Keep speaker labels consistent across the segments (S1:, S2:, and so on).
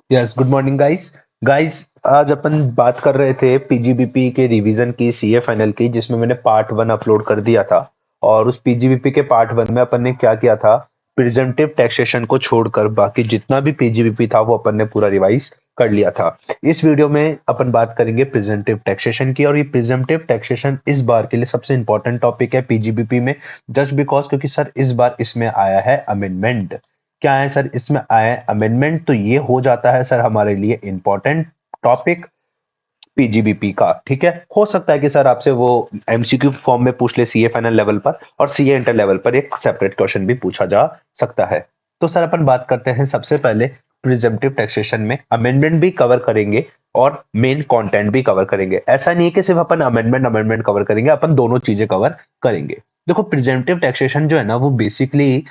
S1: Yes, good morning guys. Guys, आज अपन बात कर रहे थे पीजीबीपी के रिवीजन की, सीए फाइनल की, जिसमें मैंने पार्ट वन अपलोड कर दिया था। और उस पीजीबीपी के पार्ट वन में अपन ने क्या किया था, प्रिजेंटिव टैक्सेशन को छोड़कर बाकी जितना भी पीजीबीपी था वो अपन ने पूरा रिवाइज कर लिया था। इस वीडियो में अपन बात करेंगे प्रिजेंटिव टैक्सेशन की, और ये प्रिजेंटिव टैक्सेशन इस बार के लिए सबसे इंपॉर्टेंट टॉपिक है पीजीबीपी में। जस्ट बिकॉज क्योंकि सर इस बार इसमें आया है अमेंडमेंट। क्या है सर इसमें आया अमेंडमेंट, तो ये हो जाता है सर हमारे लिए इंपॉर्टेंट टॉपिक पीजीबीपी का। ठीक है, हो सकता है कि सर आपसे वो एमसीक्यू फॉर्म में पूछ ले सीए फाइनल लेवल पर, और सीए इंटर लेवल पर एक सेपरेट क्वेश्चन भी पूछा जा सकता है। तो सर अपन बात करते हैं सबसे पहले प्रिजम्पटिव टैक्सेशन में अमेंडमेंट भी कवर करेंगे और मेन कंटेंट भी कवर करेंगे। ऐसा नहीं है कि सिर्फ अपन अमेंडमेंट अमेंडमेंट कवर करेंगे, अपन दोनों चीजें कवर करेंगे। देखो, प्रिजम्पटिव टैक्सेशन जो है ना, वो बेसिकली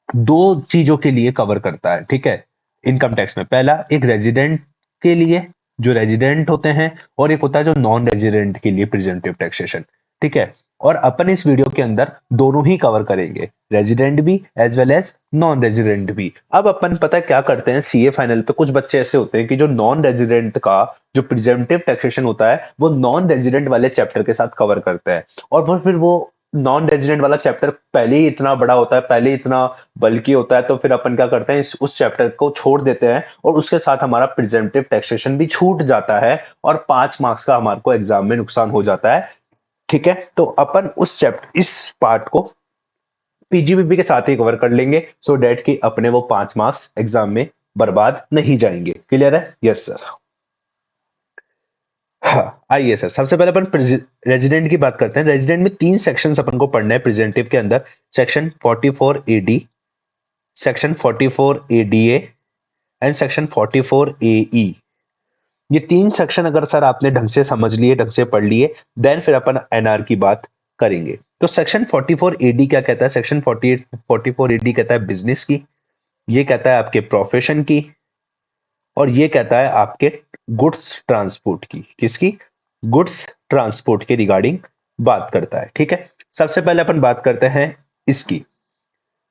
S1: दो चीजों के लिए कवर करता है। ठीक है, इनकम टैक्स में पहला एक रेजिडेंट के लिए, जो रेजिडेंट होते हैं, और एक होता है जो नॉन रेजिडेंट के लिए प्रिजेंटिव टैक्सेशन। ठीक है, और अपन इस वीडियो के अंदर दोनों ही कवर करेंगे, रेजिडेंट भी as well as non resident भी। अब अपन पता है क्या करते हैं, सीए फाइनल पे कुछ बच्चे ऐसे होते हैं कि जो नॉन रेजिडेंट का जो प्रिजेंटिव टैक्सेशन होता है वो नॉन रेजिडेंट वाले चैप्टर के साथ कवर करते हैं। और फिर वो नॉन रेजिडेंट वाला चैप्टर पहले ही इतना बड़ा होता है, पहले ही इतना बल्कि होता है, तो फिर अपन क्या करते हैं, उस चैप्टर को छोड़ देते हैं और उसके साथ हमारा प्रिजेंटिव टैक्सेशन भी छूट जाता है, और 5 मार्क्स का हमारे को एग्जाम में नुकसान हो जाता है। ठीक है, तो अपन उस चैप्टर इस पार्ट को पीजीबीपी के साथ ही कवर कर लेंगे, सो डेट कि अपने वो 5 मार्क्स एग्जाम में बर्बाद नहीं जाएंगे। क्लियर है? Yes sir. हाँ, आइए सर, सबसे पहले अपन रेजिडेंट की बात करते हैं। रेजिडेंट में 3 सेक्शंस अपन को पढ़ना है प्रिजेंटिव के अंदर। Section 44 AD, section 44 ADA and section 44 AE. ये 3 सेक्शन अगर सर आपने ढंग से समझ लिए, ढंग से पढ़ लिए, देन फिर अपन एनआर की बात करेंगे। तो सेक्शन 44 एडी क्या कहता है? सेक्शन 48 44 एडी कहता है बिजनेस की, ये कहता है आपके प्रोफेशन की, और ये कहता है आपके गुड्स ट्रांसपोर्ट की। किसकी? गुड्स ट्रांसपोर्ट के रिगार्डिंग बात करता है। ठीक है, सबसे पहले अपन बात करते हैं इसकी,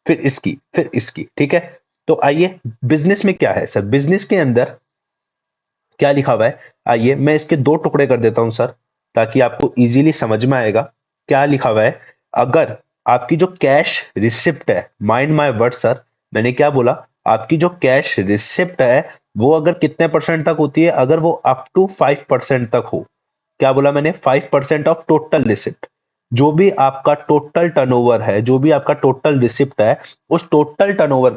S1: फिर इसकी, फिर इसकी। ठीक है, तो आइए, बिजनेस में क्या है सर? बिजनेस के अंदर क्या लिखा हुआ है, आइए मैं इसके दो टुकड़े कर देता हूं सर, ताकि आपको इजीली समझ में आएगा। क्या लिखा हुआ है? अगर आपकी जो कैश रिसिप्ट है, माइंड माय वर्ड सर, मैंने क्या बोला, आपकी जो कैश रिसिप्ट है वो अगर कितने परसेंट तक होती है? अगर वो अप टू 5% तक हो। क्या बोला मैंने? 5% ऑफ टोटल रिसिप्ट। जो भी आपका टोटल टर्नओवर है, जो भी आपका टोटल रिसिप्ट है, उस टोटल टर्नओवर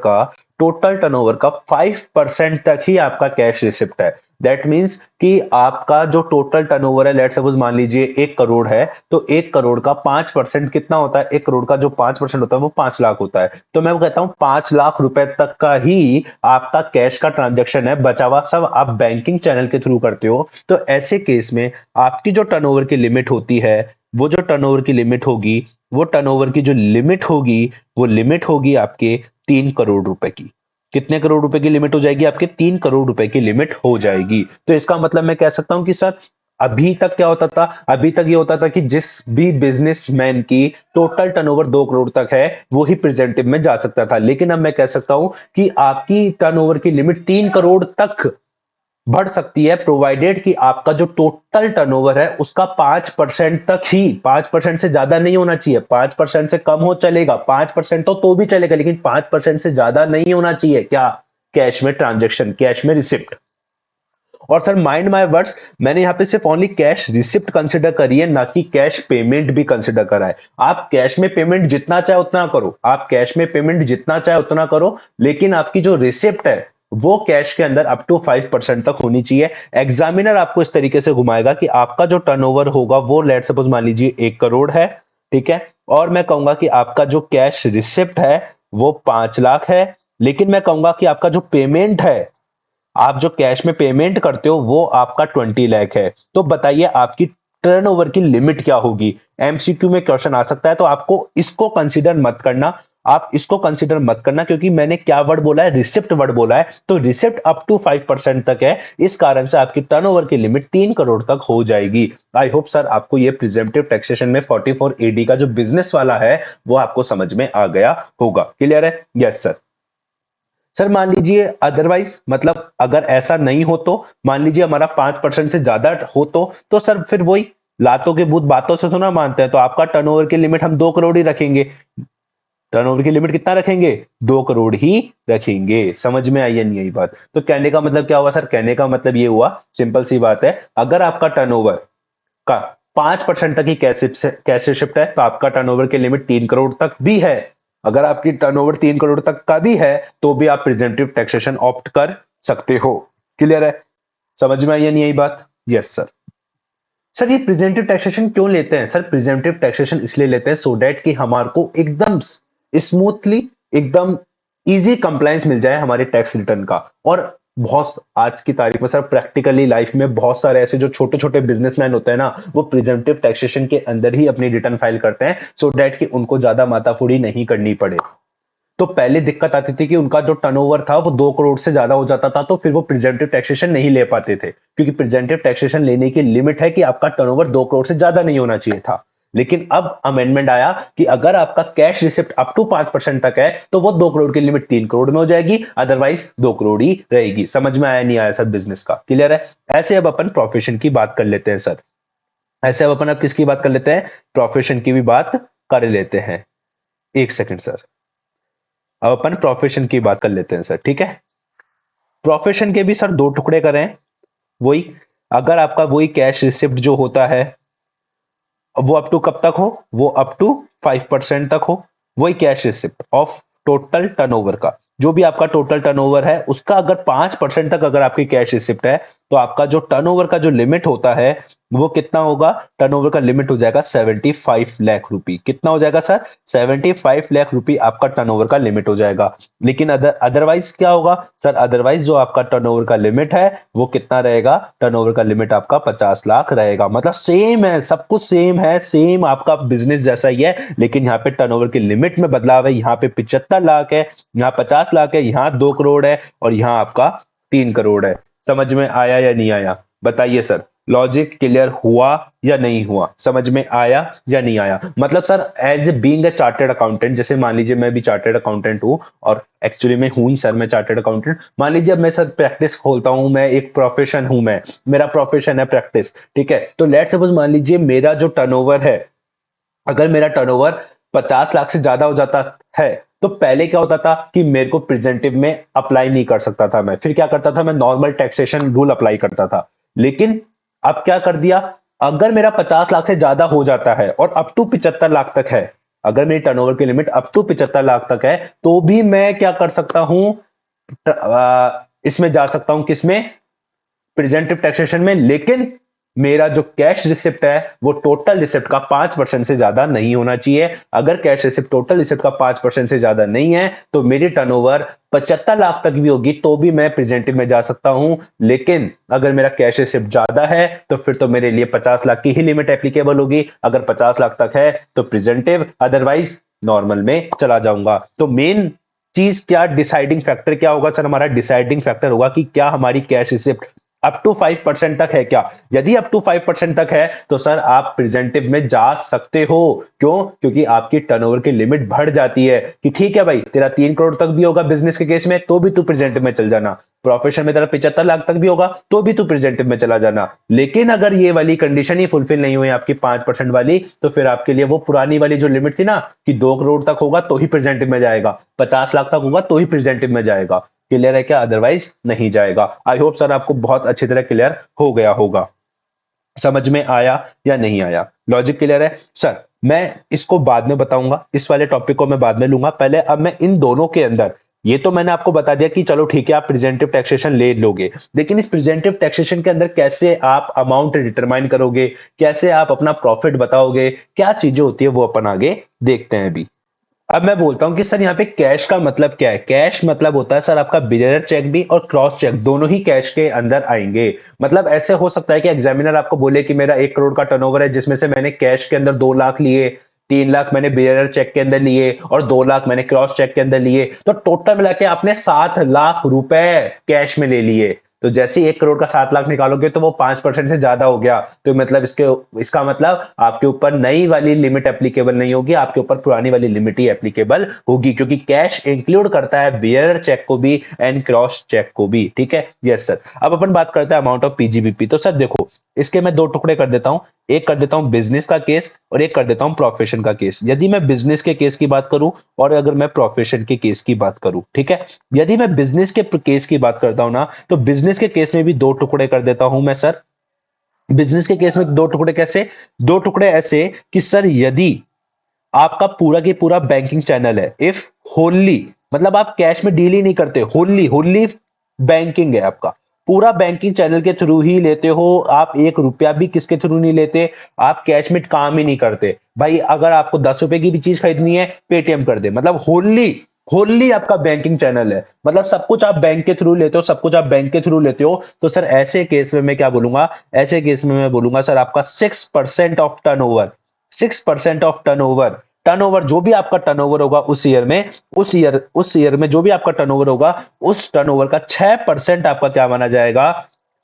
S1: का 5% तक ही आपका कैश रिसिप्ट है। दैट मीन्स कि आपका जो टोटल टर्नओवर है, लेट सपोज मान लीजिए 1 करोड़ है, तो 1 करोड़ का 5% कितना होता है? 1 करोड़ का जो 5% होता है वो 5 लाख होता है। तो मैं वो कहता हूं 5 लाख रुपए तक का ही आपका कैश का ट्रांजेक्शन है, बचा हुआ सब आप बैंकिंग चैनल के थ्रू करते हो। तो ऐसे केस में आपकी जो टर्नओवर की लिमिट होती है, वो जो टर्नओवर की लिमिट होगी, वो टर्नओवर की जो लिमिट होगी, वो लिमिट होगी आपके 3 करोड़ रुपए की। कितने करोड़ रुपए की लिमिट हो जाएगी? आपके 3 करोड़ रुपए की लिमिट हो जाएगी। तो इसका मतलब मैं कह सकता हूं कि सर अभी तक क्या होता था, अभी तक ये होता था कि जिस भी बिजनेसमैन की टोटल टर्नओवर 2 करोड़ तक है वो ही प्रेजेंटिव में जा सकता था। लेकिन अब मैं कह सकता हूं कि आपकी टर्नओवर की लिमिट 3 करोड़ तक बढ़ सकती है, प्रोवाइडेड कि आपका जो टोटल टर्नओवर है उसका 5% तक ही, 5% से ज्यादा नहीं होना चाहिए। 5% से कम हो चलेगा, 5% तो भी चलेगा, लेकिन 5% से ज्यादा नहीं होना चाहिए। क्या? कैश में ट्रांजेक्शन, कैश में रिसिप्ट। और सर माइंड माय वर्ड्स, मैंने यहां पे सिर्फ ओनली कैश रिसिप्ट कंसिडर करी है, ना कि कैश पेमेंट भी कंसिडर करा है। आप कैश में पेमेंट जितना चाहे उतना करो, आप कैश में पेमेंट जितना चाहे उतना करो, लेकिन आपकी जो रिसिप्ट है वो कैश के अंदर अप टू 5% तक होनी चाहिए। एग्जामिनर आपको इस तरीके से घुमाएगा कि आपका जो टर्नओवर होगा वो लेट सपोज मान लीजिए 1 करोड़ है। ठीक है, और मैं कहूंगा कि आपका जो कैश रिसिप्ट है वो 5 लाख है, लेकिन मैं कहूंगा कि आपका जो पेमेंट है, आप जो कैश में पेमेंट करते हो वो आपका 20 लाख है। तो बताइए आपकी टर्नओवर की लिमिट क्या होगी? एमसीक्यू में क्वेश्चन आ सकता है, तो आपको इसको कंसीडर मत करना। आप इसको कंसीडर मत करना, क्योंकि मैंने क्या वर्ड बोला है? रिसिप्ट वर्ड बोला है। तो रिसिप्ट अप टू 5% तक है, इस कारण से आपकी टर्नओवर की लिमिट 3 करोड़ तक हो जाएगी। आई होप सर आपको ये प्रिजेंटिव टैक्सेशन में 44 एडी का जो बिजनेस वाला है वो आपको समझ में आ गया होगा। क्लियर है? Yes sir. सर मान लीजिए अदरवाइज, मतलब अगर ऐसा नहीं हो तो मान लीजिए हमारा 5% से ज्यादा हो तो सर फिर वही लातों के भूत बातों से थोड़ा मानते हैं, तो आपका टर्नओवर की लिमिट हम 2 करोड़ ही रखेंगे। टर्नओवर की लिमिट कितना रखेंगे? 2 करोड़ ही रखेंगे। समझ में आई या नहीं आई बात? तो कहने का मतलब क्या हुआ सर? कहने का मतलब ये हुआ, सिंपल सी बात है, अगर आपका टर्नओवर का 5% तक ही कैश शिफ्ट है तो आपका टर्नओवर की लिमिट 3 करोड़ तक भी है। अगर आपकी टर्नओवर 3 करोड़ तक का भी है तो भी आप प्रिजेंटिव टैक्सेशन ऑप्ट कर सकते हो। क्लियर है? समझ में आई या नहीं आई बात? Yes sir. सर ये प्रिजेंटिव टैक्सेशन क्यों लेते हैं? सर प्रिजेंटिव टैक्सेशन इसलिए लेते हैं सो डैट कि हमारे को एकदम स्मूथली, एकदम इजी कंप्लायंस मिल जाए हमारे टैक्स रिटर्न का। और बहुत आज की तारीख में सर प्रैक्टिकली लाइफ में बहुत सारे ऐसे जो छोटे छोटे बिजनेसमैन होते हैं ना, वो प्रिजेंटिव टैक्सेशन के अंदर ही अपनी रिटर्न फाइल करते हैं सो डैट कि उनको ज्यादा माताफोड़ी नहीं करनी पड़े। तो पहले दिक्कत आती थी कि उनका जो टर्नओवर था वो 2 करोड़ से ज्यादा हो जाता था, तो फिर वो प्रिजेंटिव टैक्सेशन नहीं ले पाते थे, क्योंकि प्रिजेंटिव टैक्सेशन लेने की लिमिट है कि आपका टर्नओवर 2 करोड़ से ज्यादा नहीं होना चाहिए था। लेकिन अब अमेंडमेंट आया कि अगर आपका कैश रिसिप्ट अप टू 5% तक है तो वो 2 करोड़ की लिमिट 3 करोड़ में हो जाएगी, अदरवाइज 2 करोड़ ही रहेगी। समझ में आया नहीं आया सर बिजनेस का? क्लियर है? ऐसे अब अपन प्रोफेशन की बात कर लेते हैं सर। ऐसे अब अपन अब किसकी बात कर लेते हैं? प्रोफेशन की भी बात कर लेते हैं। एक सेकंड सर, अब अपन प्रोफेशन की बात कर लेते हैं सर, ठीक है? प्रोफेशन के भी सर दो टुकड़े करें। वही, अगर आपका वही कैश रिसिप्ट जो होता है वो अप टू कब तक हो? वो अप टू 5% तक हो। वही cash receipt of total turnover का, जो भी आपका टोटल टर्नओवर है उसका अगर 5% तक अगर आपकी कैश रिसिप्ट है तो आपका जो टर्नओवर का जो लिमिट होता है वो कितना होगा? टर्नओवर का लिमिट हो जाएगा 75 लाख रुपए। कितना हो जाएगा सर? 75 लाख रुपए आपका टर्नओवर का लिमिट हो जाएगा। लेकिन अदरवाइज क्या होगा सर? अदरवाइज जो आपका टर्नओवर का लिमिट है वो कितना रहेगा? टर्नओवर का लिमिट आपका 50 लाख रहेगा। मतलब सेम है, सब कुछ सेम है, सेम आपका बिजनेस जैसा ही है, लेकिन यहाँ पे टर्नओवर की लिमिट में बदलाव है। यहाँ पे 75 लाख है, यहाँ 50 लाख है, यहाँ 2 करोड़ है और यहाँ आपका 3 करोड़ है। समझ में आया या नहीं आया? बताइए सर, लॉजिक क्लियर हुआ या नहीं हुआ? समझ में आया या नहीं आया? मतलब sir as a being a chartered accountant, जैसे मान लीजिए मैं भी चार्टर्ड अकाउंटेंट हूं, और एक्चुअली में हूं ही सर, मैं चार्टर्ड अकाउंटेंट। मान लीजिए अब मैं सर प्रैक्टिस खोलता हूं, मैं एक प्रोफेशन हूं, मैं मेरा प्रोफेशन है प्रैक्टिस, ठीक है? तो लेट्स सपोज मान लीजिए मेरा जो टर्नओवर है, अगर मेरा टर्नओवर 50 लाख से ज्यादा हो जाता है तो पहले क्या होता था कि मेरे को प्रेजेंटिव में अप्लाई नहीं कर सकता था। मैं फिर क्या करता था? मैं नॉर्मल टैक्सेशन रूल अप्लाई करता था। लेकिन अब क्या कर दिया? अगर मेरा 50 लाख से ज्यादा हो जाता है और अप टू 75 लाख तक है, अगर मेरी टर्नओवर की लिमिट अप टू 75 लाख तक है, तो भी मैं क्या कर सकता हूं? इसमें जा सकता हूं, किसमें? प्रेजेंटिव टैक्सेशन में। लेकिन मेरा जो कैश रिसिप्ट है वो टोटल रिसिप्ट का 5% से ज्यादा नहीं होना चाहिए। अगर कैश रिसिप्ट टोटल रिसिप्ट का 5% से ज्यादा नहीं है तो मेरी टर्नओवर 75 लाख तक भी होगी तो भी मैं प्रेजेंटिव में जा सकता हूं। लेकिन अगर मेरा कैश रिसिप्ट ज्यादा है तो फिर तो मेरे लिए 50 लाख की ही लिमिट एप्लीकेबल होगी। अगर 50 लाख तक है तो प्रेजेंटिव, अदरवाइज नॉर्मल में चला जाऊंगा। तो मेन चीज क्या, डिसाइडिंग फैक्टर क्या होगा सर? हमारा डिसाइडिंग फैक्टर होगा कि क्या हमारी कैश रिसिप्ट अप टू 5% तक है क्या? यदि अप टू 5% तक है तो सर आप प्रिजेंटिव में जा सकते हो। क्यों? क्योंकि आपकी टर्नओवर की लिमिट बढ़ जाती है कि ठीक है भाई, तेरा 3 करोड़ तक भी होगा बिजनेस के केस में तो भी तू प्रिजेंटिव में चल जाना, प्रोफेशन में तेरा 75 लाख तक भी होगा तो भी तू प्रिजेंटिव में चला जाना। लेकिन अगर ये वाली कंडीशन ही फुलफिल नहीं हुई आपकी 5% वाली, तो फिर आपके लिए वो पुरानी वाली जो लिमिट थी ना कि 2 करोड़ तक होगा तो ही प्रेजेंटिव में जाएगा, 50 लाख तक होगा तो ही प्रेजेंटिव में जाएगा। क्लियर है क्या? अदरवाइज नहीं जाएगा। आई होप सर आपको बहुत अच्छी तरह क्लियर हो गया होगा। समझ में आया या नहीं आया? लॉजिक क्लियर है सर? मैं इसको बाद में बताऊंगा, इस वाले टॉपिक को मैं बाद में लूंगा। पहले अब मैं इन दोनों के अंदर, ये तो मैंने आपको बता दिया कि चलो ठीक है आप प्रेजेंटिव टैक्सेशन ले लोगे, लेकिन इस प्रेजेंटिव टैक्सेशन के अंदर कैसे आप अमाउंट डिटरमाइन करोगे, कैसे आप अपना प्रॉफिट बताओगे, क्या चीजें होती है वो अपन आगे देखते हैं अभी। अब मैं बोलता हूं कि सर यहाँ पे कैश का मतलब क्या है? कैश मतलब होता है सर आपका बिजनेस चेक भी और क्रॉस चेक दोनों ही कैश के अंदर आएंगे। मतलब ऐसे हो सकता है कि एग्जामिनर आपको बोले कि मेरा 1 करोड़ का टर्नओवर है जिसमें से मैंने कैश के अंदर 2 लाख लिए, 3 लाख मैंने बिजनेस चेक के अंदर लिए और 2 लाख मैंने क्रॉस चेक के अंदर लिए, तो टोटल मिला के आपने 7 लाख रुपए कैश में ले लिए। तो जैसे ही 1 करोड़ का 7 लाख निकालोगे तो वो 5% से ज्यादा हो गया, तो मतलब इसका मतलब आपके ऊपर नई वाली लिमिट एप्लीकेबल नहीं होगी, आपके ऊपर पुरानी वाली लिमिट ही एप्लीकेबल होगी, क्योंकि कैश इंक्लूड करता है बियरर चेक को भी एंड क्रॉस चेक को भी। ठीक है, यस सर। अब अपन बात करते हैं अमाउंट ऑफ पीजीबीपी। तो सर देखो, इसके मैं दो टुकड़े कर देता हूं, एक कर देता हूं बिजनेस का केस और एक कर देता हूं प्रोफेशन का केस। यदि मैं बिजनेस के केस की बात करूं और अगर मैं प्रोफेशन के केस की बात करूं, ठीक है, यदि मैं बिजनेस के केस की बात करता हूं ना, तो बिजनेस के केस में भी दो टुकड़े कर देता हूं मैं सर। बिजनेस के केस में दो टुकड़े कैसे? दो टुकड़े ऐसे कि सर यदि आपका पूरा की पूरा बैंकिंग चैनल है, इफ होनली, मतलब आप कैश में डील ही नहीं करते, होनली होनली बैंकिंग है आपका, पूरा बैंकिंग चैनल के थ्रू ही लेते हो आप, 1 रुपया भी किसके थ्रू नहीं लेते, आप कैश में काम ही नहीं करते भाई। अगर आपको 10 रुपए की भी चीज खरीदनी है, पेटीएम कर दे, मतलब होनली होनली आपका बैंकिंग चैनल है, मतलब सब कुछ आप बैंक के थ्रू लेते हो, सब कुछ आप बैंक के थ्रू लेते हो। तो सर ऐसे केस में मैं क्या बोलूंगा, ऐसे केस में मैं बोलूंगा सर आपका 6% of turnover, 6% of turnover, turnover जो भी आपका टर्नओवर होगा उस ईयर में, उस ईयर में जो भी आपका टर्नओवर होगा, उस टर्नओवर का 6% आपका क्या माना जाएगा,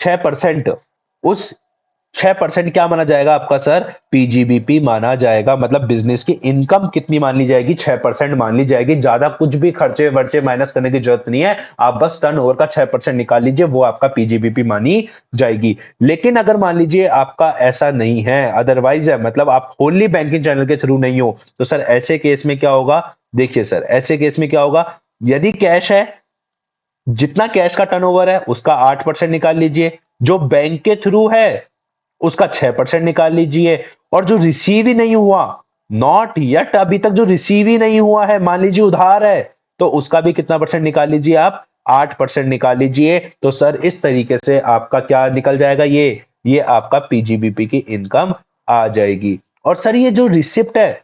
S1: 6%, उस 6% क्या माना जाएगा आपका सर, पीजीबीपी माना जाएगा। मतलब बिजनेस की इनकम कितनी मान ली जाएगी, 6% मान ली जाएगी। ज्यादा कुछ भी खर्चे वर्चे माइनस करने की जरूरत नहीं है, आप बस टर्नओवर का 6% निकाल लीजिए, वो आपका पीजीबीपी मानी जाएगी। लेकिन अगर मान लीजिए आपका ऐसा नहीं है, अदरवाइज है, मतलब आप होनली बैंकिंग चैनल के थ्रू नहीं हो, तो सर ऐसे केस में क्या होगा, देखिए सर ऐसे केस में क्या होगा, यदि कैश है, जितना कैश का टर्नओवर है उसका 8% निकाल लीजिए, जो बैंक के थ्रू है उसका 6% निकाल लीजिए, और जो रिसीव ही नहीं हुआ, नॉट यट, अभी तक जो रिसीव ही नहीं हुआ है, मान लीजिए उधार है, तो उसका भी कितना परसेंट निकाल लीजिए आप, 8% निकाल लीजिए। तो सर इस तरीके से आपका क्या निकल जाएगा, ये आपका पीजीबीपी की इनकम आ जाएगी। और सर ये जो रिसिप्ट है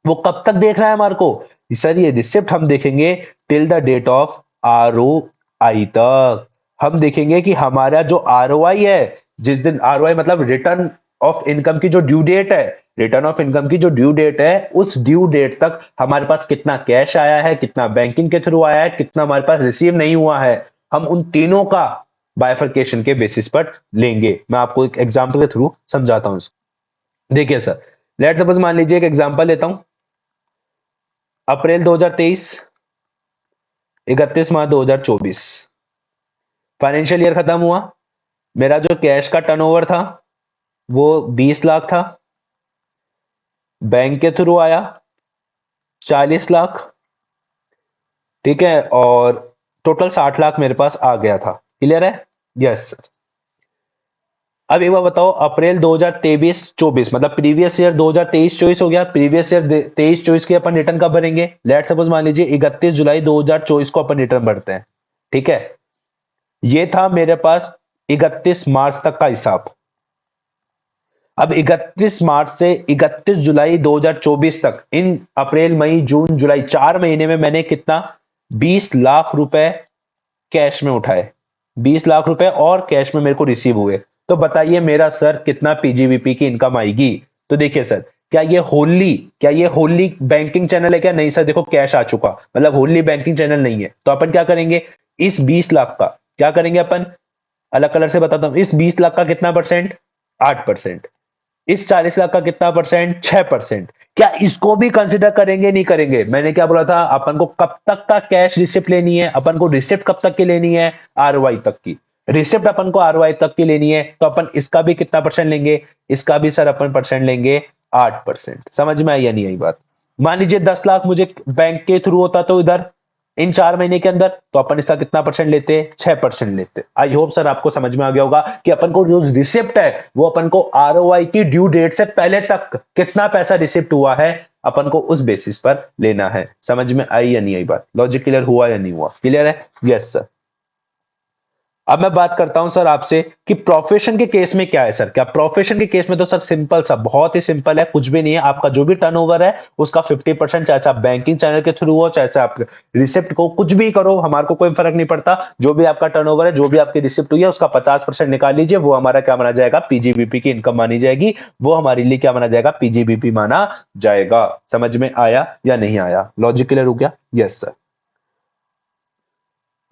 S1: वो कब तक देख रहा है हमारे को, सर ये रिसिप्ट हम देखेंगे till the date of ROI तक। हम देखेंगे कि हमारा जो आरओआई है, जिस दिन आरओआई मतलब रिटर्न ऑफ इनकम की जो ड्यू डेट है, रिटर्न ऑफ इनकम की जो ड्यू डेट है, उस ड्यू डेट तक हमारे पास कितना कैश आया है, कितना बैंकिंग के थ्रू आया है, कितना हमारे पास रिसीव नहीं हुआ है, हम उन तीनों का बाइफरकेशन के बेसिस पर लेंगे। मैं आपको एक एग्जांपल के थ्रू समझाता हूं इसको। देखिए सर, लेट सपोज मान लीजिए एक एग्जांपल लेता हूं, अप्रैल 2023, 31 मार्च 2024, फाइनेंशियल ईयर खत्म हुआ, मेरा जो कैश का टर्नओवर था वो 20 लाख था, बैंक के थ्रू आया 40 लाख, ठीक है, और टोटल 60 लाख मेरे पास आ गया था। क्लियर है? Yes sir. अब एक बार बताओ, अप्रैल 2023-24 मतलब प्रीवियस ईयर 2023-24 हो गया, प्रीवियस ईयर 23-24 की अपन रिटर्न कब भरेंगे, लेट सपोज मान लीजिए 31 जुलाई 2024 को अपन रिटर्न भरते हैं, ठीक है। ये था मेरे पास 31 मार्च तक का हिसाब। अब 31 मार्च से 31 जुलाई 2024 तक, इन अप्रैल मई जून जुलाई 4 महीने में मैंने कितना, 20 लाख रुपए कैश में उठाए, 20 लाख रुपए और कैश में मेरे को रिसीव हुए। तो बताइए मेरा सर कितना पीजीबीपी की इनकम आएगी। तो देखिए सर, क्या ये होली बैंकिंग चैनल है क्या, नहीं सर, देखो कैश आ चुका, मतलब होली बैंकिंग चैनल नहीं है। तो अपन क्या करेंगे, इस 20 लाख का क्या करेंगे अपन, अलग कलर से बताता हूं, इस 20 लाख का कितना परसेंट, 8%, इस 40 लाख का कितना परसेंट, 6%। क्या इसको भी कंसिडर करेंगे, नहीं करेंगे? मैंने क्या बोला था, अपन को कब तक का कैश रिसिप्ट लेनी है, अपन को रिसिप्ट कब तक की लेनी है, आरओआई तक की रिसिप्ट अपन को आरओआई तक की लेनी है। तो अपन इसका भी कितना परसेंट लेंगे, इसका भी सर अपन परसेंट लेंगे 8%। समझ में आई या नहीं आई बात? मान लीजिए 10 लाख मुझे बैंक के थ्रू होता तो इधर इन 4 महीने के अंदर, तो अपन इसका कितना परसेंट लेते, 6% लेते। आई होप सर आपको समझ में आ गया होगा कि अपन को जो रिसिप्ट है वो अपन को आरओआई की ड्यू डेट से पहले तक कितना पैसा रिसिप्ट हुआ है, अपन को उस बेसिस पर लेना है। समझ में आई या नहीं आई बात, लॉजिक क्लियर हुआ या नहीं हुआ, क्लियर है? Yes sir. अब मैं बात करता हूं सर आपसे कि प्रोफेशन के केस में क्या है सर। क्या प्रोफेशन के केस में, तो सर सिंपल सा, बहुत ही सिंपल है, कुछ भी नहीं है। आपका जो भी टर्नओवर है उसका 50%, चाहे आप बैंकिंग चैनल के थ्रू हो, चाहे आप रिसिप्ट को कुछ भी करो, हमारे को कोई फर्क नहीं पड़ता। जो भी आपका टर्नओवर है, जो भी आपकी रिसिप्ट हुई है, उसका 50% निकाल लीजिए, वो हमारा क्या माना जाएगा, पीजीबीपी की इनकम मानी जाएगी, वो हमारे लिए क्या माना जाएगा, पीजीबीपी माना जाएगा। समझ में आया या नहीं आया, लॉजिक क्लियर हो गया? Yes sir.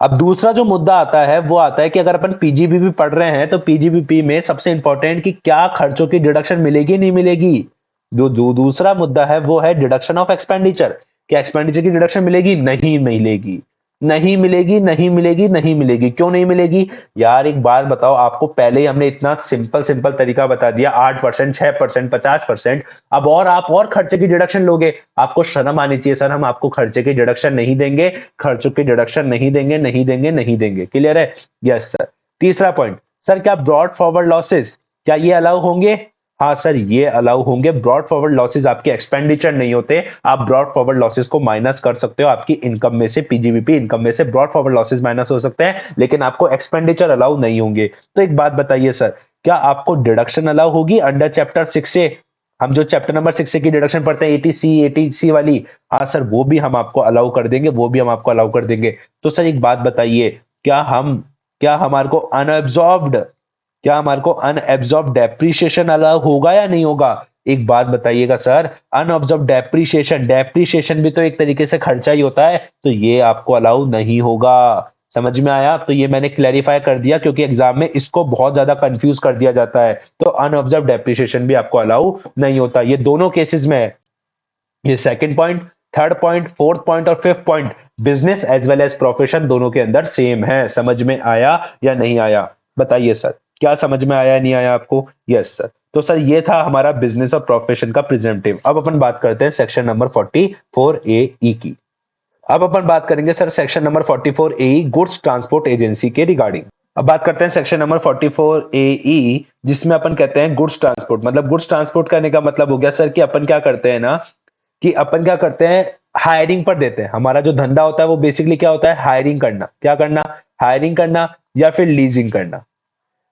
S1: अब दूसरा जो मुद्दा आता है वो आता है कि अगर अपन पीजीबीपी पढ़ रहे हैं तो पीजीबीपी में सबसे इंपॉर्टेंट कि क्या खर्चों की डिडक्शन मिलेगी नहीं मिलेगी। जो दूसरा मुद्दा है वो है डिडक्शन ऑफ एक्सपेंडिचर। क्या एक्सपेंडिचर की डिडक्शन मिलेगी नहीं मिलेगी, नहीं मिलेगी, नहीं मिलेगी, नहीं मिलेगी। क्यों नहीं मिलेगी यार, एक बात बताओ, आपको पहले ही हमने इतना सिंपल सिंपल तरीका बता दिया, 8%, 6%, 50%। अब और आप और खर्चे की डिडक्शन लोगे, आपको शर्म आनी चाहिए सर, हम आपको खर्चे की डिडक्शन नहीं देंगे, खर्चों की डिडक्शन नहीं देंगे, नहीं देंगे, नहीं देंगे। क्लियर है? Yes sir. तीसरा पॉइंट, सर क्या ब्रॉड फॉरवर्ड लॉसेस क्या ये अलाउ होंगे? हाँ सर, ये अलाउ होंगे। ब्रॉड फॉरवर्ड लॉसेस आपके एक्सपेंडिचर नहीं होते, आप ब्रॉड फॉरवर्ड लॉसेस को माइनस कर सकते हो आपकी इनकम में से, पीजीबीपी इनकम में से ब्रॉड फॉरवर्ड लॉसेस माइनस हो सकते हैं, लेकिन आपको एक्सपेंडिचर अलाउ नहीं होंगे। तो एक बात बताइए सर, क्या आपको डिडक्शन अलाउ होगी अंडर चैप्टर 6 से? हम जो चैप्टर नंबर 6 से की डिडक्शन पढ़ते हैं, एटीसी वाली, हाँ सर वो भी हम आपको अलाउ कर देंगे, वो भी हम आपको अलाउ कर देंगे। तो सर एक बात बताइए, क्या हमारे को अनएब्जॉर्ब्ड क्या हमारे को अनएब्जॉर्ब डेप्रीशिएशन अलाउ होगा या नहीं होगा? एक बात बताइएगा सर, अनऑब्जॉर्ब डेप्रीशिएशन, डेप्रीशिएशन भी तो एक तरीके से खर्चा ही होता है, तो ये आपको अलाउ नहीं होगा। समझ में आया? तो ये मैंने क्लैरिफाई कर दिया, क्योंकि एग्जाम में इसको बहुत ज्यादा कंफ्यूज कर दिया जाता है। तो अनऑब्जर्व डेप्रिसिएशन भी आपको अलाउ नहीं होता, ये दोनों केसेस में है। ये second point, third point, fourth point और fifth point, business as well as profession दोनों के अंदर सेम है। समझ में आया या नहीं आया? बताइए सर, क्या समझ में आया नहीं आया आपको? Yes sir. तो सर ये था हमारा बिजनेस और प्रोफेशन का प्रेजेंटिव। अब अपन बात करते हैं सेक्शन नंबर 44 ए ई की। अब अपन बात करेंगे सर सेक्शन नंबर 44 ए गुड्स ट्रांसपोर्ट एजेंसी के रिगार्डिंग। अब बात करते हैं सेक्शन नंबर 44 ए ई, जिसमें अपन कहते हैं गुड्स ट्रांसपोर्ट। मतलब गुड्स ट्रांसपोर्ट करने का मतलब हो गया सर कि अपन क्या करते हैं ना, कि अपन क्या करते हैं, हायरिंग पर देते हैं। हमारा जो धंधा होता है वो बेसिकली क्या होता है, हायरिंग करना। क्या करना? हायरिंग करना या फिर लीजिंग करना।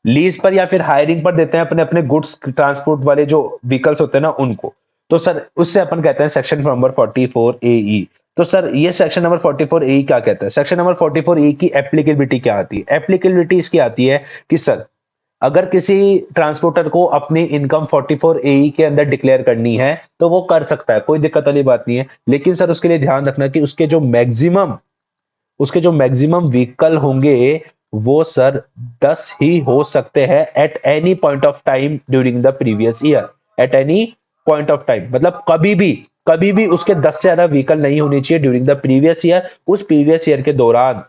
S1: लीज पर या फिर हायरिंग पर देते हैं अपने अपने गुड्स ट्रांसपोर्ट वाले जो व्हीकल्स होते हैं ना उनको। तो सर उससे अपन कहते हैं सेक्शन नंबर 44 ए ई। तो सर ये सेक्शन नंबर 44 ए क्या कहता है? सेक्शन नंबर 44 ए की एप्लीकेबिलिटी क्या आती है? एप्लीकेबिलिटी इसकी आती है कि सर अगर किसी ट्रांसपोर्टर को अपनी इनकम 44 ए के अंदर डिक्लेयर करनी है तो वो कर सकता है, कोई दिक्कत वाली बात नहीं है। लेकिन सर उसके लिए ध्यान रखना कि उसके जो मैक्सिमम व्हीकल होंगे वो सर 10 ही हो सकते हैं at any point of time during the previous year. At any point of time मतलब कभी भी उसके 10 से ज्यादा व्हीकल नहीं होने चाहिए ड्यूरिंग द प्रीवियस ईयर। उस प्रीवियस ईयर के दौरान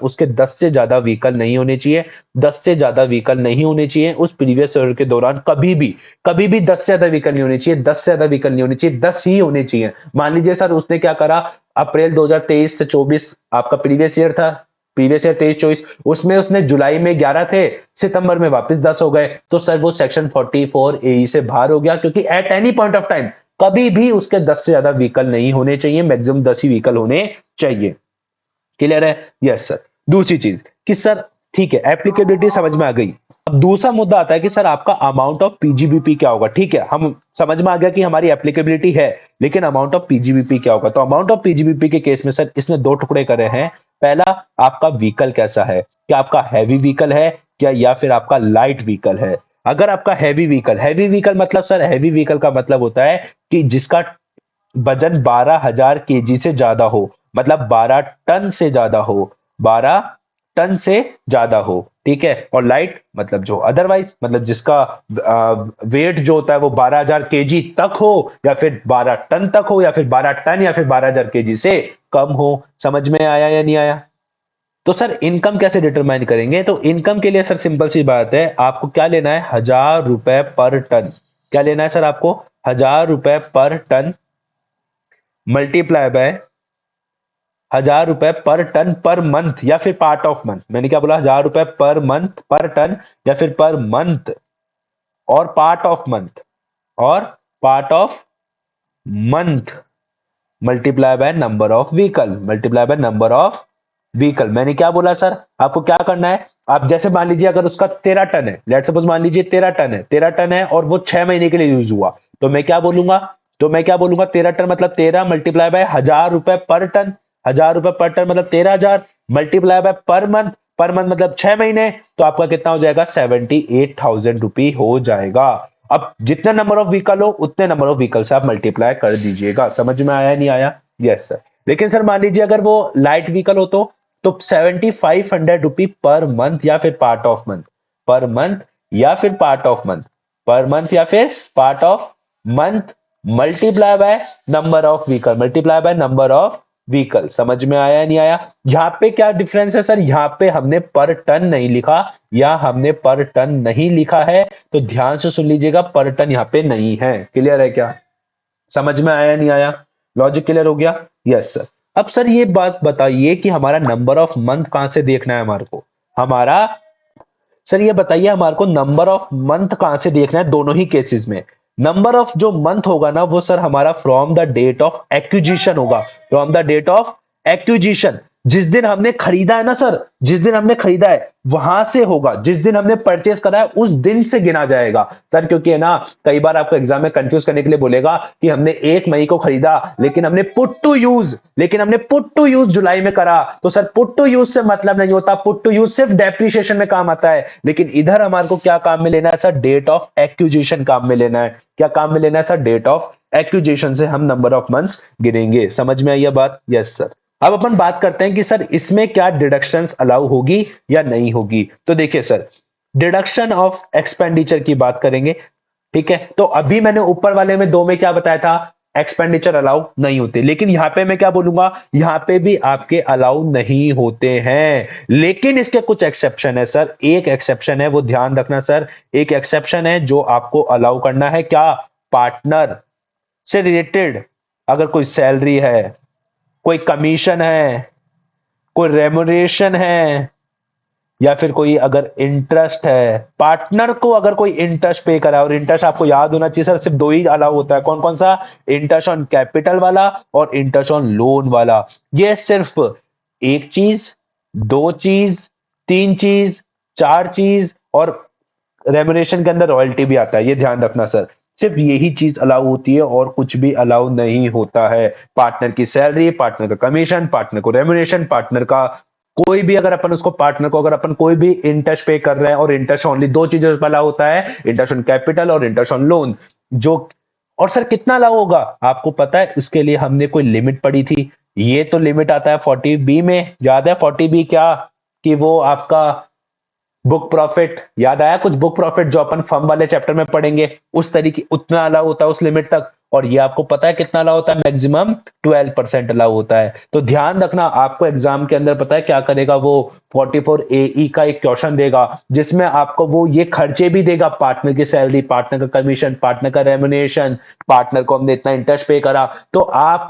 S1: उसके 10 से ज्यादा व्हीकल नहीं होने चाहिए। 10 से ज्यादा व्हीकल नहीं होने चाहिए उस प्रीवियस ईयर के दौरान, कभी भी 10 से ज्यादा व्हीकल नहीं होने चाहिए। 10 से ज्यादा व्हीकल नहीं होने चाहिए, 10 ही होने चाहिए। मान लीजिए सर उसने क्या करा, अप्रैल 2023 से 24 आपका प्रीवियस ईयर था, प्रीवियस ईयर 23-24, उसमें उसने जुलाई में 11 थे, सितंबर में वापस 10 हो गए, तो सर वो सेक्शन 44 ए से बाहर हो गया, क्योंकि at any point of time कभी भी उसके 10 से ज्यादा व्हीकल नहीं होने चाहिए, मैक्सिमम 10 ही व्हीकल होने चाहिए। क्लियर है? Yes sir. दूसरी चीज कि सर ठीक है, एप्लीकेबिलिटी समझ में आ गई। अब दूसरा मुद्दा आता है कि सर आपका अमाउंट ऑफ पीजीबीपी क्या होगा। ठीक है, हम समझ में आ गया कि हमारी एप्लीकेबिलिटी है, लेकिन अमाउंट ऑफ पीजीबीपी क्या होगा? तो अमाउंट ऑफ पीजीबीपी के केस में सर इसने दो टुकड़े करे हैं। पहला, आपका व्हीकल कैसा है, क्या आपका हैवी व्हीकल है क्या, या फिर आपका लाइट व्हीकल है। अगर आपका हैवी व्हीकल मतलब सर, हैवी व्हीकल का मतलब होता है कि जिसका वजन 12,000 केजी से ज्यादा हो, मतलब 12 टन से ज्यादा हो, 12 टन से ज्यादा हो। ठीक है? और लाइट मतलब जो अदरवाइज, मतलब जिसका वेट जो होता है वो 12,000 केजी तक हो, या फिर 12 टन तक हो, या फिर 12 टन या फिर 12,000 केजी से कम हो। समझ में आया या नहीं आया? तो सर इनकम कैसे डिटरमाइन करेंगे? तो इनकम के लिए सर सिंपल सी बात है, आपको क्या लेना है, 1,000 रुपए पर टन। क्या लेना है सर आपको? 1,000 रुपए पर टन मल्टीप्लाई बाय 1,000 रुपए पर टन पर मंथ या फिर पार्ट ऑफ मंथ। मैंने क्या बोला? 1,000 रुपए पर मंथ पर टन या फिर पर मंथ और पार्ट ऑफ मंथ, और part of month multiply by number of vehicle, मैंने क्या बोला सर? आपको क्या करना है, आप जैसे मान लीजिए अगर उसका 13 टन है, लेट सपोज मान लीजिए 13 टन है और वो 6 महीने के लिए यूज हुआ, तो मैं क्या बोलूंगा 13 टन मतलब 13 मल्टीप्लाई बाय 1,000 रुपए पर टन। 1,000 रुपए पर टन मतलब 13,000 मल्टीप्लाई बाय पर मंथ मतलब 6 महीने, तो आपका कितना हो जाएगा? 78,000 रुपी हो जाएगा। अब जितने नंबर ऑफ व्हीकल हो उतने नंबर ऑफ व्हीकल से आप मल्टीप्लाई कर दीजिएगा। समझ में आया नहीं आया? Yes sir. लेकिन सर मान लीजिए अगर वो लाइट व्हीकल हो तो तो 7500 रुपी पर मंथ या फिर part of month, per month या फिर part of month, per month या फिर part of month, multiply by number of vehicle, multiply by number of vehicle. समझ में आया नहीं आया? यहां पे क्या डिफरेंस है सर, यहां पे हमने पर टन नहीं लिखा, या हमने पर टन नहीं लिखा है, तो ध्यान से सुन लीजिएगा, पर टन यहां पे नहीं है। क्लियर है क्या? समझ में आया नहीं आया? लॉजिक क्लियर हो गया? Yes sir. अब सर ये बात बताइए कि हमारा नंबर ऑफ मंथ कहां से देखना है हमारे को, हमारा, सर ये बताइए हमारे को नंबर ऑफ मंथ कहां से देखना है दोनों ही केसेस में। नंबर ऑफ जो मंथ होगा ना वो सर हमारा from the date of acquisition होगा, from the date of acquisition. जिस दिन हमने खरीदा है ना सर, जिस दिन हमने खरीदा है वहां से होगा, जिस दिन हमने परचेस करा है उस दिन से गिना जाएगा सर। क्योंकि है ना, कई बार आपको एग्जाम में कंफ्यूज करने के लिए बोलेगा कि हमने 1 मई को खरीदा लेकिन हमने पुट टू यूज जुलाई में करा, तो सर पुट टू यूज से मतलब नहीं होता, पुट टू यूज सिर्फ डेप्रिसिएशन में काम आता है। लेकिन इधर हमारे को क्या काम में लेना है सर, डेट ऑफ एक्विजिशन काम में लेना है। क्या काम में लेना है सर, डेट ऑफ एक्विजिशन से हम नंबर ऑफ मंथ्स गिनेंगे। समझ में आई ये बात? Yes sir. अब अपन बात करते हैं कि सर इसमें क्या डिडक्शंस अलाउ होगी या नहीं होगी। तो देखिए सर, डिडक्शन ऑफ एक्सपेंडिचर की बात करेंगे, ठीक है। तो अभी मैंने ऊपर वाले में दो में क्या बताया था, एक्सपेंडिचर अलाउ नहीं होते, लेकिन यहां पे मैं क्या बोलूंगा, यहां पे भी आपके अलाउ नहीं होते हैं, लेकिन इसके कुछ एक्सेप्शन है सर। एक एक्सेप्शन है, वो ध्यान रखना सर, एक एक्सेप्शन है जो आपको अलाउ करना है, क्या, पार्टनर से रिलेटेड अगर कोई सैलरी है, कोई कमीशन है, कोई रेमुनरेशन है, या फिर कोई अगर इंटरेस्ट है, पार्टनर को अगर कोई इंटरेस्ट पे करा, और इंटरेस्ट आपको याद होना चाहिए सर, सिर्फ दो ही अलाउ होता है, कौन कौन सा, इंटरेस्ट ऑन कैपिटल वाला और इंटरेस्ट ऑन लोन वाला। ये सिर्फ एक चीज, दो चीज, तीन चीज, चार चीज, और रेमुनेशन के अंदर रॉयल्टी भी आता है, ये ध्यान रखना सर। सिर्फ यही चीज अलाउ होती है और कुछ भी अलाउ नहीं होता है। पार्टनर की सैलरी, पार्टनर का कमीशन, पार्टनर को रेमुनेशन, पार्टनर का कोई भी, अगर अपन उसको पार्टनर को अगर अपन कोई भी इंटरेस्ट पे कर रहे हैं, और इंटरेस्ट ओनली दो चीजों पर अलाउ होता है, इंटरेस्ट ऑन कैपिटल और इंटरेस्ट ऑन लोन, जो, और सर कितना अलाउ होगा आपको पता है, इसके लिए हमने कोई लिमिट पढ़ी थी। ये तो लिमिट आता है 40B में, याद है 40B क्या, कि वो आपका बुक प्रॉफिट, याद आया कुछ, बुक प्रॉफिट जो अपन फर्म वाले चैप्टर में पढ़ेंगे, उस तरीके उतना अलाउ होता है उस लिमिट तक। और ये आपको पता है कितना अलाउ होता है, मैक्सिमम 12% अलाउ होता है। तो ध्यान रखना, आपको एग्जाम के अंदर पता है क्या करेगा वो, 44AE का एक क्वेश्चन देगा जिसमें आपको वो ये खर्चे भी देगा, पार्टनर की सैलरी, पार्टनर का कमीशन, पार्टनर का रेमुनेशन, पार्टनर को हमने इतना इंटरेस्ट पे करा। तो आप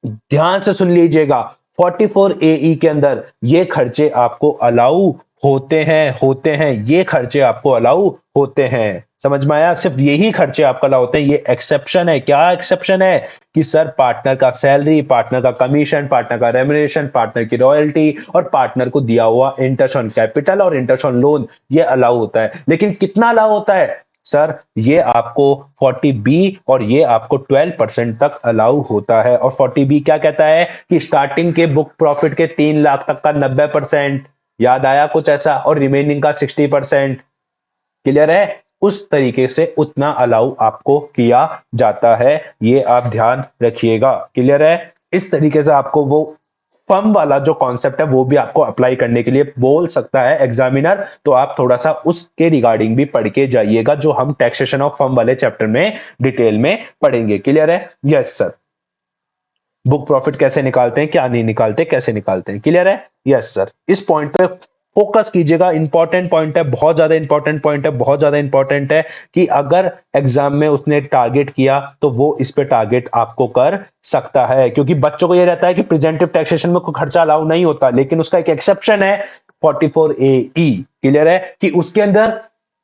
S1: ध्यान से सुन लीजिएगा, 44AE के अंदर ये खर्चे आपको अलाउ होते हैं, ये खर्चे आपको अलाउ होते हैं। समझ में आया? सिर्फ यही खर्चे आपको अलाउ होते हैं, ये एक्सेप्शन है। क्या एक्सेप्शन है, कि सर पार्टनर का सैलरी, पार्टनर का कमीशन, पार्टनर का रेमुनेशन, पार्टनर की रॉयल्टी, और पार्टनर को दिया हुआ इंटरेस्ट ऑन कैपिटल और इंटरेस्ट ऑन लोन, ये अलाउ होता है। लेकिन कितना अलाउ होता है सर, ये आपको 40B और ये आपको 12% तक अलाउ होता है। और 40B क्या कहता है कि स्टार्टिंग के बुक प्रॉफिट के 3 लाख तक का 90%, याद आया कुछ ऐसा, और रिमेनिंग का 60%। क्लियर है? उस तरीके से उतना अलाउ आपको किया जाता है, ये आप ध्यान रखिएगा। क्लियर है? इस तरीके से आपको वो फर्म वाला जो कॉन्सेप्ट है वो भी आपको अप्लाई करने के लिए बोल सकता है एग्जामिनर, तो आप थोड़ा सा उसके रिगार्डिंग भी पढ़ के जाइएगा, जो हम टैक्सेशन ऑफ फर्म वाले चैप्टर में डिटेल में पढ़ेंगे। क्लियर है? Yes sir. बुक प्रॉफिट कैसे निकालते हैं, क्या नहीं निकालते, कैसे निकालते हैं, क्लियर है? Yes sir. इस पॉइंट पे फोकस कीजिएगा, इंपॉर्टेंट पॉइंट है, बहुत ज्यादा इंपॉर्टेंट पॉइंट है, बहुत ज्यादा इंपॉर्टेंट है, कि अगर एग्जाम में उसने टारगेट किया तो वो इस पे टारगेट आपको कर सकता है। क्योंकि बच्चों को ये रहता है कि प्रेजेंटिव टैक्सेशन में कोई खर्चा अलाउ नहीं होता, लेकिन उसका एक एक्सेप्शन है 44AE। क्लियर है? कि उसके अंदर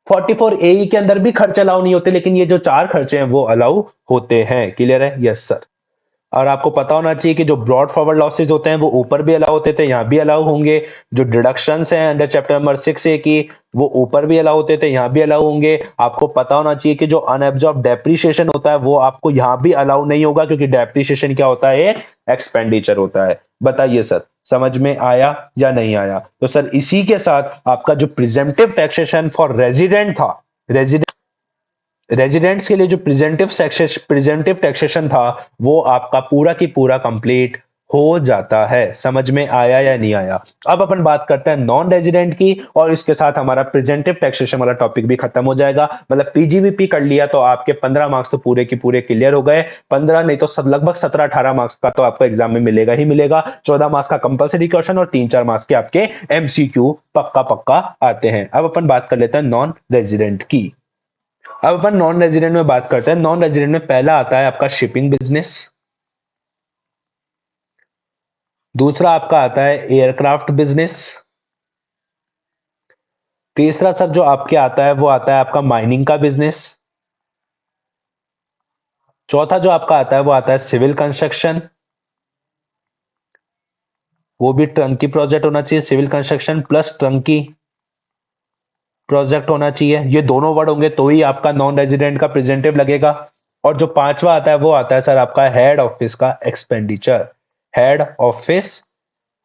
S1: 44AE के अंदर भी खर्चे अलाउ नहीं होते, लेकिन ये जो चार खर्चे हैं वो अलाउ होते हैं। क्लियर है? Yes sir. और आपको पता होना चाहिए कि जो ब्रॉड फॉरवर्ड लॉसेज होते हैं वो ऊपर भी अलाउ होते थे, यहां भी अलाउ होंगे। जो डिडक्शंस हैं अंडर चैप्टर नंबर 6A की, वो ऊपर भी अलाउ होते थे, यहां भी अलाउ होंगे। आपको पता होना चाहिए कि जो अनएब्जॉर्ब डेप्रिसिएशन होता है वो आपको यहां भी अलाउ नहीं होगा, क्योंकि डेप्रिसिएशन क्या होता है, एक एक्सपेंडिचर होता है। बताइए सर, समझ में आया या नहीं आया? तो सर इसी के साथ आपका जो प्रिजेंटिव टैक्सेशन फॉर रेजिडेंट था, रेजिडेंट्स के लिए जो प्रिजेंटिव टैक्सेशन था, वो आपका पूरा की पूरा कंप्लीट हो जाता है। समझ में आया या नहीं आया? अब अपन बात करते हैं नॉन रेजिडेंट की, और इसके साथ हमारा प्रेजेंटिव टैक्सेशन वाला टॉपिक भी खत्म हो जाएगा। मतलब पीजीबीपी कर लिया तो आपके 15 मार्क्स तो पूरे के पूरे क्लियर हो गए। 15 नहीं तो लगभग 17-18 मार्क्स का तो आपको एग्जाम में मिलेगा ही मिलेगा। 14 मार्क्स का कंपलसरी क्वेश्चन और 3-4 मार्क्स के आपके एमसीक्यू पक्का पक्का आते हैं। अब अपन बात कर लेते हैं नॉन रेजिडेंट की। अब अपन नॉन रेजिडेंट में बात करते हैं। नॉन रेजिडेंट में पहला आता है आपका शिपिंग बिजनेस, दूसरा आपका आता है एयरक्राफ्ट बिजनेस, तीसरा सर जो आपके आता है वो आता है आपका माइनिंग का बिजनेस, चौथा जो आपका आता है वो आता है सिविल कंस्ट्रक्शन, वो भी टर्नकी प्रोजेक्ट होना चाहिए, civil construction plus turnkey project होना चाहिए। ये दोनों वर्ड होंगे तो ही आपका नॉन रेजिडेंट का प्रेजेंटिव लगेगा। और जो पांचवा आता है वो आता है सर आपका हेड ऑफिस का एक्सपेंडिचर, हेड ऑफिस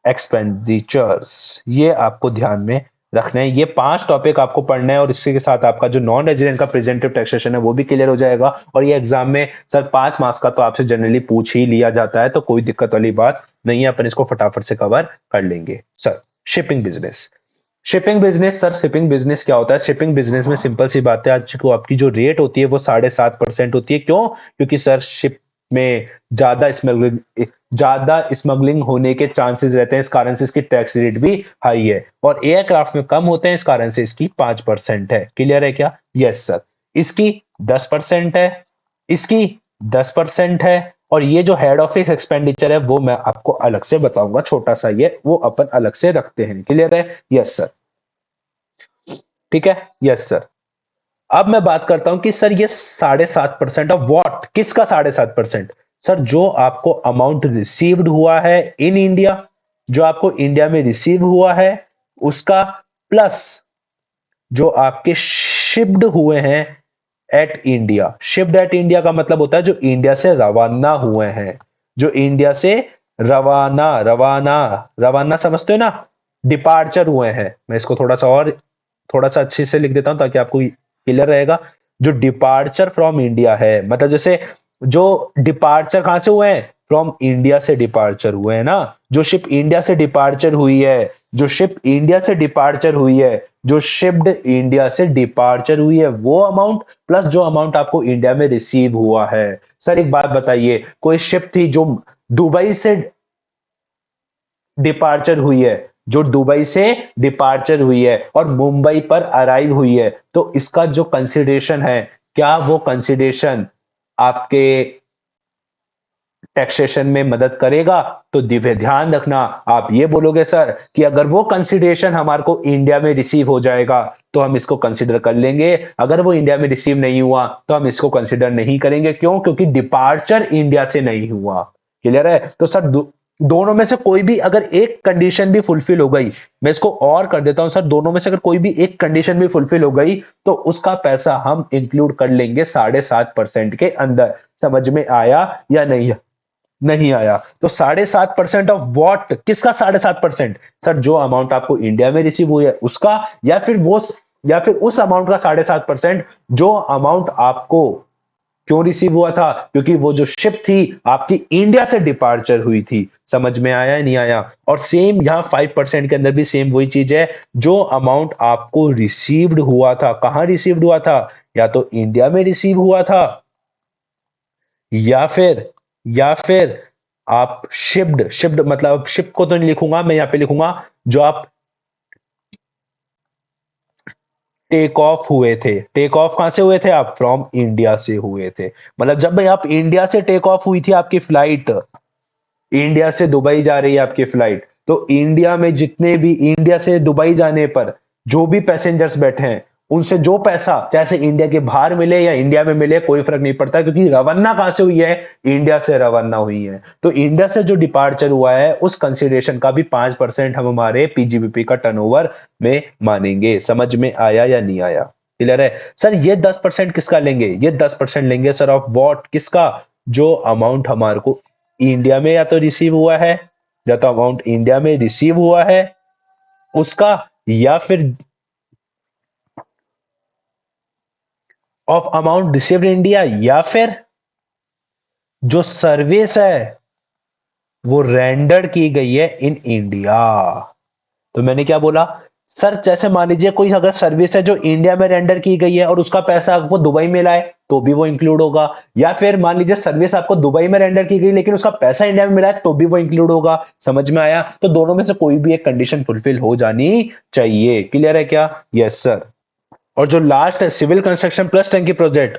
S1: एक्सपेंडिचर्स। ये आपको ध्यान में रखना है। ये 5 टॉपिक आपको पढ़ना है और इसी के साथ आपका जो नॉन रेजिडेंट का प्रेजेंटिव टैक्सेशन है वो भी क्लियर हो जाएगा। और ये एग्जाम में सर 5 मार्क्स का तो आपसे जनरली पूछ ही लिया जाता है, तो कोई दिक्कत वाली बात नहीं है, अपन इसको फटाफट से कवर कर लेंगे। Sir shipping business, shipping business sir shipping business क्या होता है? शिपिंग बिजनेस में सिंपल सी बात है, आज को आपकी जो रेट होती है वो 7.5% होती है। क्यों? क्योंकि सर शिप में ज्यादा स्मगलिंग होने के चांसेस रहते हैं, इस कारण से इसकी टैक्स रेट भी हाई है। और एयरक्राफ्ट में कम होते हैं, इस कारण से इसकी 5% है। क्लियर है क्या? Yes sir. इसकी 10% है, इसकी 10% है। और ये जो हेड ऑफिस एक्सपेंडिचर है वो मैं आपको अलग से बताऊंगा, छोटा सा ये वो अपन अलग से रखते हैं। क्लियर है? Yes sir. ठीक है, यस सर। अब मैं बात करता हूं कि सर ये 7.5% ऑफ वॉट, किसका 7.5%? सर जो आपको अमाउंट रिसीव्ड हुआ है इन इंडिया, जो आपको इंडिया में रिसीव हुआ है उसका, प्लस जो आपके शिप्ड हुए हैं at India. Shipped at India का मतलब होता है जो इंडिया से रवाना हुए हैं, जो इंडिया से रवाना रवाना रवाना समझते हो ना, डिपार्चर हुए हैं। मैं इसको थोड़ा सा अच्छे से लिख देता हूं ताकि आपको क्लियर रहेगा। जो डिपार्चर फ्रॉम इंडिया है, मतलब जैसे जो डिपार्चर कहां से हुए हैं? फ्रॉम इंडिया से डिपार्चर हुए हैं ना। जो शिप इंडिया से डिपार्चर हुई है, जो शिप इंडिया से डिपार्चर हुई है, जो शिप्ड इंडिया से डिपार्चर हुई है, वो अमाउंट प्लस जो अमाउंट आपको इंडिया में रिसीव हुआ है। सर एक बात बताइए, कोई शिप थी जो दुबई से डिपार्चर हुई है, जो दुबई से डिपार्चर हुई है और मुंबई पर अराइव हुई है, तो इसका जो कंसिडरेशन है, क्या वो कंसिडरेशन आपके टैक्सेशन में मदद करेगा? तो दिव्य ध्यान रखना, आप ये बोलोगे सर कि अगर वो कंसिडरेशन हमारे को इंडिया में रिसीव हो जाएगा तो हम इसको कंसिडर कर लेंगे, अगर वो इंडिया में रिसीव नहीं हुआ तो हम इसको कंसिडर नहीं करेंगे। क्यों? क्योंकि डिपार्चर इंडिया से नहीं हुआ। क्लियर है? तो सर दोनों में से कोई भी अगर एक कंडीशन भी फुलफिल हो गई, मैं इसको और कर देता हूं सर, दोनों में से अगर कोई भी एक कंडीशन भी फुलफिल हो गई तो उसका पैसा हम इंक्लूड कर लेंगे 7.5% के अंदर। समझ में आया या नहीं? नहीं आया? तो 7.5% ऑफ वॉट, किसका 7.5%? सर जो अमाउंट आपको इंडिया में रिसीव हुई है उसका, या फिर उस अमाउंट का 7.5% जो अमाउंट आपको क्यों रिसीव हुआ था? क्योंकि वो जो शिप थी आपकी इंडिया से डिपार्चर हुई थी। समझ में आया नहीं आया? और सेम यहां 5% के अंदर भी सेम वही चीज है, जो अमाउंट आपको रिसीव्ड हुआ था, कहां रिसीव्ड हुआ था? या तो इंडिया में रिसीव हुआ था, या फिर या फिर आप शिप्ड, शिप्ड मतलब शिप को तो नहीं लिखूंगा मैं, यहां पे लिखूंगा जो आप टेक ऑफ हुए थे। टेक ऑफ कहां से हुए थे आप? फ्रॉम इंडिया से हुए थे। मतलब जब भाई आप इंडिया से टेक ऑफ हुई थी आपकी फ्लाइट, इंडिया से दुबई जा रही है आपकी फ्लाइट, तो इंडिया में जितने भी इंडिया से दुबई जाने पर जो भी पैसेंजर्स बैठे हैं उनसे जो पैसा, चाहे इंडिया के बाहर मिले या इंडिया में मिले, कोई फर्क नहीं पड़ता, क्योंकि रवाना कहां से हुई है? इंडिया से रवाना हुई है। तो इंडिया से जो डिपार्चर हुआ है उस कंसिडरेशन का भी 5% हम हमारे पीजीबीपी का टर्नओवर में मानेंगे। समझ में आया या नहीं आया? क्लियर है? सर ये 10% किसका लेंगे? ये 10% लेंगे सर ऑफ वॉट, किसका? जो अमाउंट हमारे को इंडिया में या तो रिसीव हुआ है, या तो अमाउंट इंडिया में रिसीव हुआ है उसका, या फिर ऑफ अमाउंट रिसीव्ड इंडिया, या फिर जो सर्विस है वो रेंडर की गई है इन इंडिया। तो मैंने क्या बोला सर, जैसे मान लीजिए कोई अगर सर्विस है जो इंडिया में रेंडर की गई है और उसका पैसा आपको दुबई में लाए तो भी वो इंक्लूड होगा, या फिर मान लीजिए सर्विस आपको दुबई में रेंडर की गई लेकिन उसका पैसा इंडिया में मिला है तो भी वो इंक्लूड होगा। समझ में आया? तो दोनों में से कोई भी एक कंडीशन फुलफिल हो जानी चाहिए। क्लियर है क्या? Yes sir. और जो लास्ट है सिविल कंस्ट्रक्शन प्लस टंकी प्रोजेक्ट,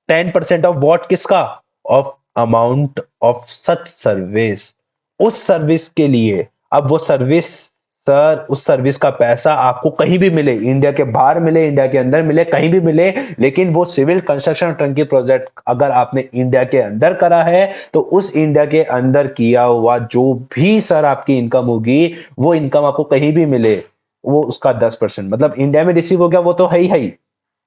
S1: 10% ऑफ वॉट किसका? Of amount of such service, उस सर्विस के लिए। अब वो सर्विस सर, उस सर्विस का पैसा आपको कहीं भी मिले, इंडिया के बाहर मिले, इंडिया के अंदर मिले, कहीं भी मिले, लेकिन वो सिविल कंस्ट्रक्शन टंकी प्रोजेक्ट अगर आपने इंडिया के अंदर करा है तो उस इंडिया के अंदर किया हुआ जो भी सर आपकी इनकम होगी, वो इनकम आपको कहीं भी मिले, वो उसका 10%, मतलब इंडिया में रिसीव हो गया वो तो है ही,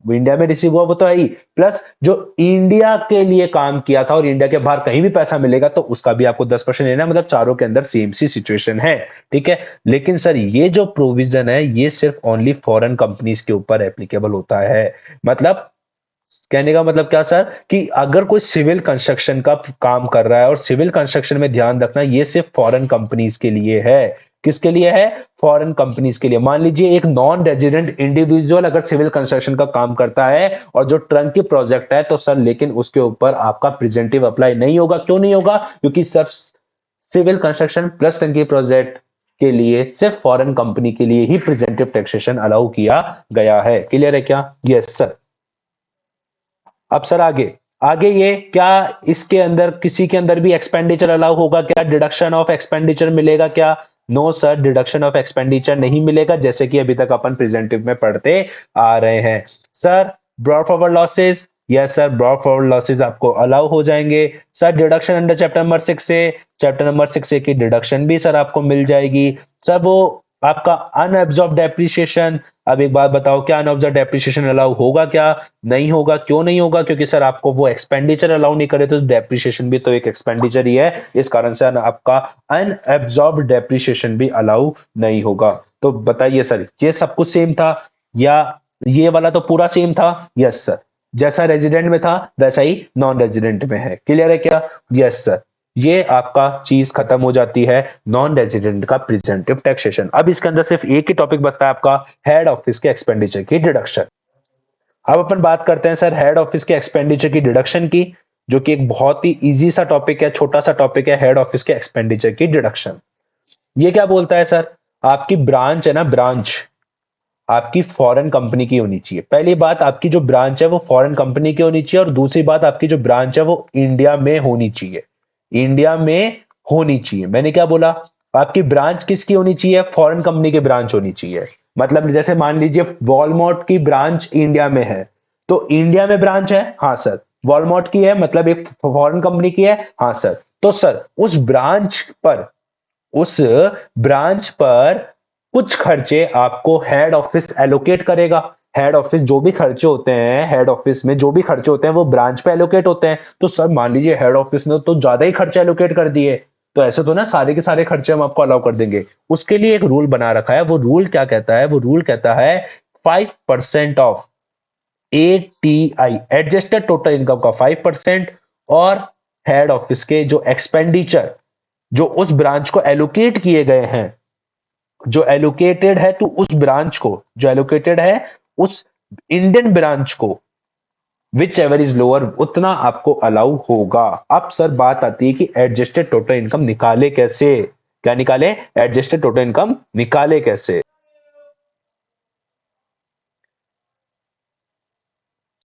S1: वो इंडिया में रिसीव हुआ वो तो है ही, प्लस जो इंडिया के लिए काम किया था और इंडिया के बाहर कहीं भी पैसा मिलेगा तो उसका भी आपको 10% लेना है। मतलब चारों के अंदर सेम सी सिचुएशन है। ठीक है, लेकिन सर ये जो प्रोविजन है ये सिर्फ ओनली फॉरेन कंपनीज के ऊपर एप्लीकेबल होता है। मतलब कहने का मतलब क्या सर, कि अगर कोई सिविल कंस्ट्रक्शन का काम कर रहा है, और सिविल कंस्ट्रक्शन में ध्यान रखना ये सिर्फ फॉरेन कंपनीज के लिए है। किसके लिए है? फॉरेन कंपनीज के लिए। मान लीजिए एक नॉन रेजिडेंट इंडिविजुअल अगर सिविल कंस्ट्रक्शन का काम करता है और जो टर्ंकी प्रोजेक्ट है तो सर, लेकिन उसके ऊपर आपका प्रिजेंटिव अप्लाई नहीं होगा। क्यों नहीं होगा? क्योंकि सर सिविल कंस्ट्रक्शन प्लस टंकी प्रोजेक्ट के लिए सिर्फ फॉरेन कंपनी के लिए ही प्रिजेंटिव टैक्सेशन अलाउ किया गया है। क्लियर है क्या? Yes sir. अब सर आगे, आगे ये क्या इसके अंदर किसी के अंदर भी एक्सपेंडिचर अलाउ होगा क्या? डिडक्शन ऑफ एक्सपेंडिचर मिलेगा क्या? No sir, deduction of expenditure नहीं मिलेगा, जैसे कि अभी तक अपन प्रेजेंटिव में पढ़ते आ रहे हैं। Sir brought forward losses, yes sir, brought forward losses आपको अलाउ हो जाएंगे। Sir deduction under chapter number 6 से, चैप्टर नंबर 6 से की डिडक्शन भी सर आपको मिल जाएगी। सर वो आपका अनएब्जॉर्ब डेप्रिसिएशन, अब एक बात बताओ, क्या अनऑब्जर्व डेप्रिसिएशन अलाउ होगा क्या? नहीं होगा। क्यों नहीं होगा? क्योंकि सर आपको वो एक्सपेंडिचर अलाउ नहीं करे, तो डेप्रिसिएशन भी तो एक एक्सपेंडिचर ही है, इस कारण से आपका अनएब्जॉर्ब डेप्रिसिएशन भी अलाउ नहीं होगा। तो बताइए सर, ये सब कुछ सेम था या ये वाला तो पूरा सेम था? यस सर, जैसा रेजिडेंट में था वैसा ही नॉन रेजिडेंट में है। क्लियर है क्या? Yes sir. ये आपका चीज खत्म हो जाती है नॉन रेजिडेंट का प्रिजेंटिव टैक्सेशन। अब इसके अंदर सिर्फ एक ही टॉपिक बचता है आपका, हेड ऑफिस के एक्सपेंडिचर की डिडक्शन। अब अपन बात करते हैं सर हेड ऑफिस के एक्सपेंडिचर की डिडक्शन की, जो कि एक बहुत ही इजी सा टॉपिक है, छोटा सा टॉपिक है, हेड ऑफिस के एक्सपेंडिचर की डिडक्शन। ये क्या बोलता है सर? आपकी ब्रांच है ना, ब्रांच आपकी फॉरेन कंपनी की होनी चाहिए। पहली बात, आपकी जो ब्रांच है वो फॉरेन कंपनी की होनी चाहिए, और दूसरी बात, आपकी जो ब्रांच है वो इंडिया में होनी चाहिए। इंडिया में होनी चाहिए। मैंने क्या बोला? आपकी ब्रांच किसकी होनी चाहिए? फॉरेन कंपनी की ब्रांच होनी चाहिए। मतलब जैसे मान लीजिए वॉलमार्ट की ब्रांच इंडिया में है, तो इंडिया में ब्रांच है, हाँ सर। वॉलमार्ट की है मतलब एक फॉरेन कंपनी की है, हाँ सर। तो सर उस ब्रांच पर कुछ खर्चे आपको हेड ऑफिस एलोकेट करेगा। हेड ऑफिस जो भी खर्चे होते हैं, हेड ऑफिस में जो भी खर्चे होते हैं वो ब्रांच पे एलोकेट होते हैं। तो सर मान लीजिए हेड ऑफिस ने तो ज्यादा ही खर्चे एलोकेट कर दिए, तो ऐसे तो ना सारे के सारे खर्चे हम आपको अलाउ कर देंगे। उसके लिए एक रूल बना रखा है। वो रूल क्या कहता है? वो रूल कहता है 5% of ATI, adjusted total income का 5%, और हेड ऑफिस के जो एक्सपेंडिचर जो उस ब्रांच को एलोकेट किए गए हैं, जो एलोकेटेड है तो उस ब्रांच को, जो एलोकेटेड है उस इंडियन ब्रांच को, विच एवर इज लोअर, उतना आपको अलाउ होगा। अब सर बात आती है कि एडजस्टेड टोटल इनकम निकाले कैसे? क्या निकाले? एडजस्टेड टोटल इनकम निकाले कैसे?